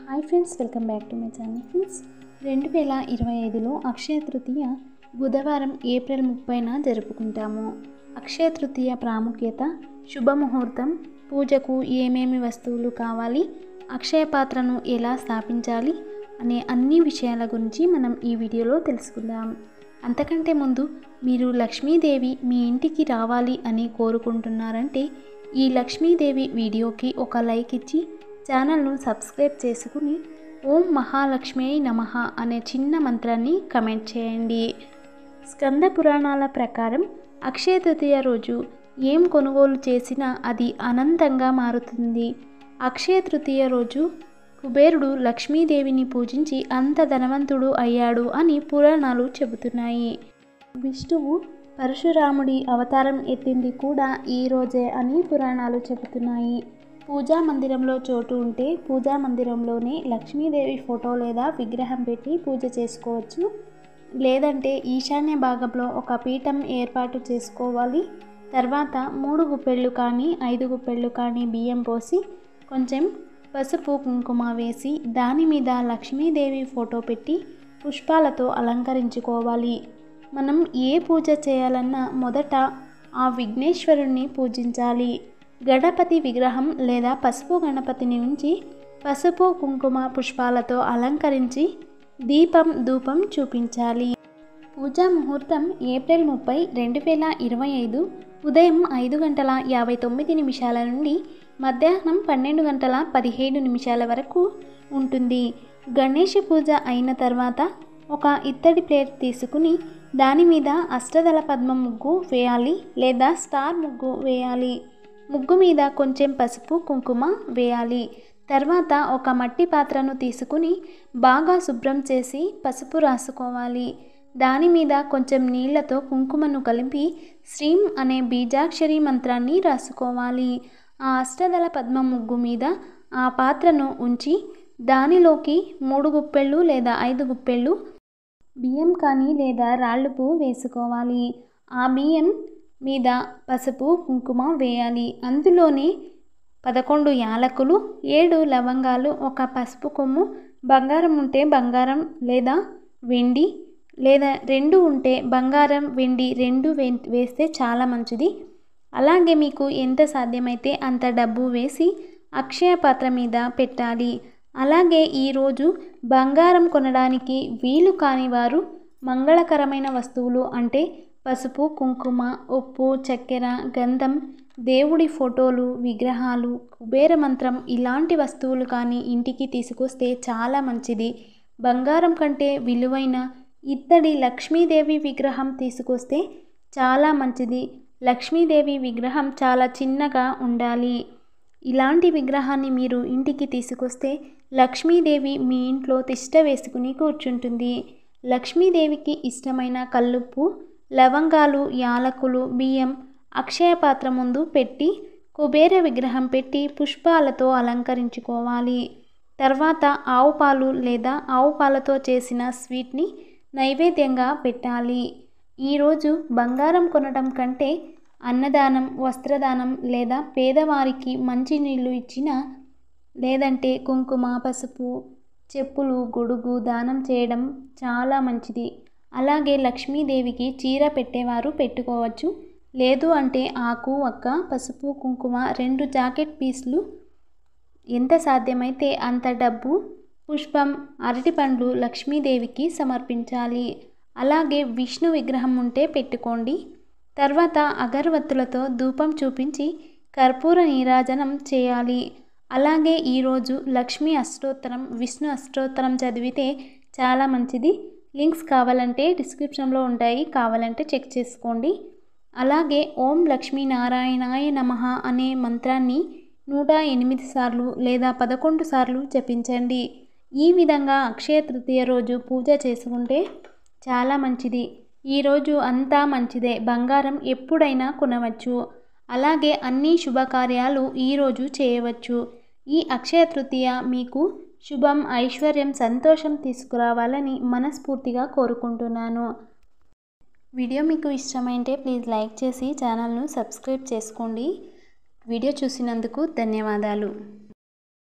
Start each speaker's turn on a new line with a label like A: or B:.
A: Hi friends, welcome back to my channel. Friends, 2025లో అక్షయ తృతీయ బుధవారం April 30న జరుపుకుంటాము. అక్షయ తృతీయ ప్రాముఖ్యత, శుభముహూర్తం, పూజకు ఏమేమి వస్తువులు కావాలి, అక్షయ పాత్రను ఎలా స్థాపించాలి అనే అన్ని విషయాల గురించి మనం ఈ వీడియోలో తెలుసుకుందాం. అంతకంటే ముందు మీరు లక్ష్మీదేవి మీ ఇంటికి రావాలి అని కోరుకుంటున్నారంటే ఈ లక్ష్మీదేవి వీడియోకి ఒక లైక్ ఇచ్చి ఛానల్ను సబ్స్క్రైబ్ చేసుకుని ఓం మహాలక్ష్మి నమః అనే చిన్న మంత్రాన్ని కమెంట్ చేయండి. స్కంద పురాణాల ప్రకారం అక్షయ తృతీయ రోజు ఏం కొనుగోలు చేసినా అది అనంతంగా మారుతుంది. అక్షయ తృతీయ రోజు కుబేరుడు లక్ష్మీదేవిని పూజించి అంత ధనవంతుడు అయ్యాడు అని పురాణాలు చెబుతున్నాయి. విష్ణువు పరశురాముడి అవతారం ఎత్తింది కూడా ఈ రోజే అని పురాణాలు చెబుతున్నాయి. పూజా మందిరంలో చోటు ఉంటే పూజా మందిరంలోనే లక్ష్మీదేవి ఫోటో లేదా విగ్రహం పెట్టి పూజ చేసుకోవచ్చు. లేదంటే ఈశాన్య భాగంలో ఒక పీఠం ఏర్పాటు చేసుకోవాలి. తర్వాత 3 గుప్పెళ్ళు కానీ 5 గుప్పెళ్ళు కానీ బియ్యం పోసి కొంచెం పసుపు కుంకుమ వేసి దాని మీద లక్ష్మీదేవి ఫోటో పెట్టి పుష్పాలతో అలంకరించుకోవాలి. మనం ఏ పూజ చేయాలన్నా మొదట ఆ విఘ్నేశ్వరుణ్ణి పూజించాలి. గణపతి విగ్రహం లేదా పసుపు గణపతిని ఉంచి పసుపు కుంకుమ పుష్పాలతో అలంకరించి దీపం ధూపం చూపించాలి. పూజా ముహూర్తం ఏప్రిల్ 30, 2025 ఉదయం 5:59 నుండి మధ్యాహ్నం 12:17 వరకు ఉంటుంది. గణేష్ పూజ అయిన తర్వాత ఒక ఇత్తడి ప్లేట్ తీసుకుని దాని మీద అష్టదళ పద్మ ముగ్గు వేయాలి లేదా స్టార్ ముగ్గు వేయాలి. ముగ్గు మీద కొంచెం పసుపు కుంకుమ వేయాలి. తర్వాత ఒక మట్టి పాత్రను తీసుకుని బాగా శుభ్రం చేసి పసుపు రాసుకోవాలి. దాని మీద కొంచెం నీళ్లతో కుంకుమను కలిపి శ్రీం అనే బీజాక్షరి మంత్రాన్ని రాసుకోవాలి. ఆ అష్టదళ పద్మ ముగ్గు మీద ఆ పాత్రను ఉంచి దానిలోకి 3 గుప్పెళ్ళు లేదా 5 గుప్పెళ్ళు బియ్యం కానీ లేదా రాళ్ళుపు వేసుకోవాలి. ఆ బియ్యం మీద పసుపు కుంకుమ వేయాలి. అందులోనే 11 యాలకులు, 7 లవంగాలు, ఒక పసుపు కొమ్ము, బంగారం ఉంటే బంగారం లేదా వెండి లేదా 2 ఉంటే బంగారం వెండి 2 వేస్తే చాలా మంచిది. అలాగే మీకు ఎంత సాధ్యమైతే అంత డబ్బు వేసి అక్షయ పాత్ర మీద పెట్టాలి. అలాగే ఈరోజు బంగారం కొనడానికి వీలు కాని వారు మంగళకరమైన వస్తువులు అంటే పసుపు కుంకుమ, ఉప్పు, చక్కెర, గంధం, దేవుడి ఫోటోలు, విగ్రహాలు, కుబేర మంత్రం ఇలాంటి వస్తువులు కానీ ఇంటికి తీసుకొస్తే చాలా మంచిది. బంగారం కంటే విలువైన ఇత్తడి లక్ష్మీదేవి విగ్రహం తీసుకొస్తే చాలా మంచిది. లక్ష్మీదేవి విగ్రహం చాలా చిన్నగా ఉండాలి. ఇలాంటి విగ్రహాన్ని మీరు ఇంటికి తీసుకొస్తే లక్ష్మీదేవి మీ ఇంట్లో తిష్ట వేసుకుని కూర్చుంటుంది. లక్ష్మీదేవికి ఇష్టమైన కల్లుప్పు, లవంగాలు, యాలకులు, బియ్యం అక్షయ పాత్ర ముందు పెట్టి కుబేర విగ్రహం పెట్టి పుష్పాలతో అలంకరించుకోవాలి. తర్వాత ఆవు పాలు లేదా ఆవు పాలతో చేసిన స్వీట్ని నైవేద్యంగా పెట్టాలి. ఈరోజు బంగారం కొనడం కంటే అన్నదానం, వస్త్రదానం లేదా పేదవారికి మంచినీళ్ళు ఇచ్చిన లేదంటే కుంకుమ, పసుపు, చెప్పులు, గొడుగు దానం చేయడం చాలా మంచిది. అలాగే లక్ష్మీదేవికి చీర పెట్టేవారు పెట్టుకోవచ్చు. లేదు అంటే ఆకు, వక్క, పసుపు కుంకుమ 2 జాకెట్ పీస్లు, ఎంత సాధ్యమైతే అంత డబ్బు, పుష్పం, అరటిపండ్లు లక్ష్మీదేవికి సమర్పించాలి. అలాగే విష్ణు విగ్రహం ఉంటే పెట్టుకోండి. తర్వాత అగరవత్తులతో ధూపం చూపించి కర్పూర నీరాజనం చేయాలి. అలాగే ఈరోజు లక్ష్మీ అష్టోత్తరం, విష్ణు అష్టోత్తరం చదివితే చాలా మంచిది. లింక్స్ కావాలంటే డిస్క్రిప్షన్లో ఉంటాయి, కావాలంటే చెక్ చేసుకోండి. అలాగే ఓం లక్ష్మీనారాయణాయ నమః అనే మంత్రాన్ని 108 సార్లు లేదా 11 సార్లు జపించండి. ఈ విధంగా అక్షయ తృతీయ రోజు పూజ చేసుకుంటే చాలా మంచిది. ఈరోజు అంతా మంచిదే. బంగారం ఎప్పుడైనా కొనవచ్చు. అలాగే అన్ని శుభకార్యాలు ఈరోజు చేయవచ్చు. ఈ అక్షయ తృతీయ మీకు శుభం, ఐశ్వర్యం, సంతోషం తీసుకురావాలని మనస్ఫూర్తిగా కోరుకుంటున్నాను. వీడియో మీకు ఇష్టమైతే ప్లీజ్ లైక్ చేసి ఛానల్ను సబ్స్క్రైబ్ చేసుకోండి. వీడియో చూసినందుకు ధన్యవాదాలు.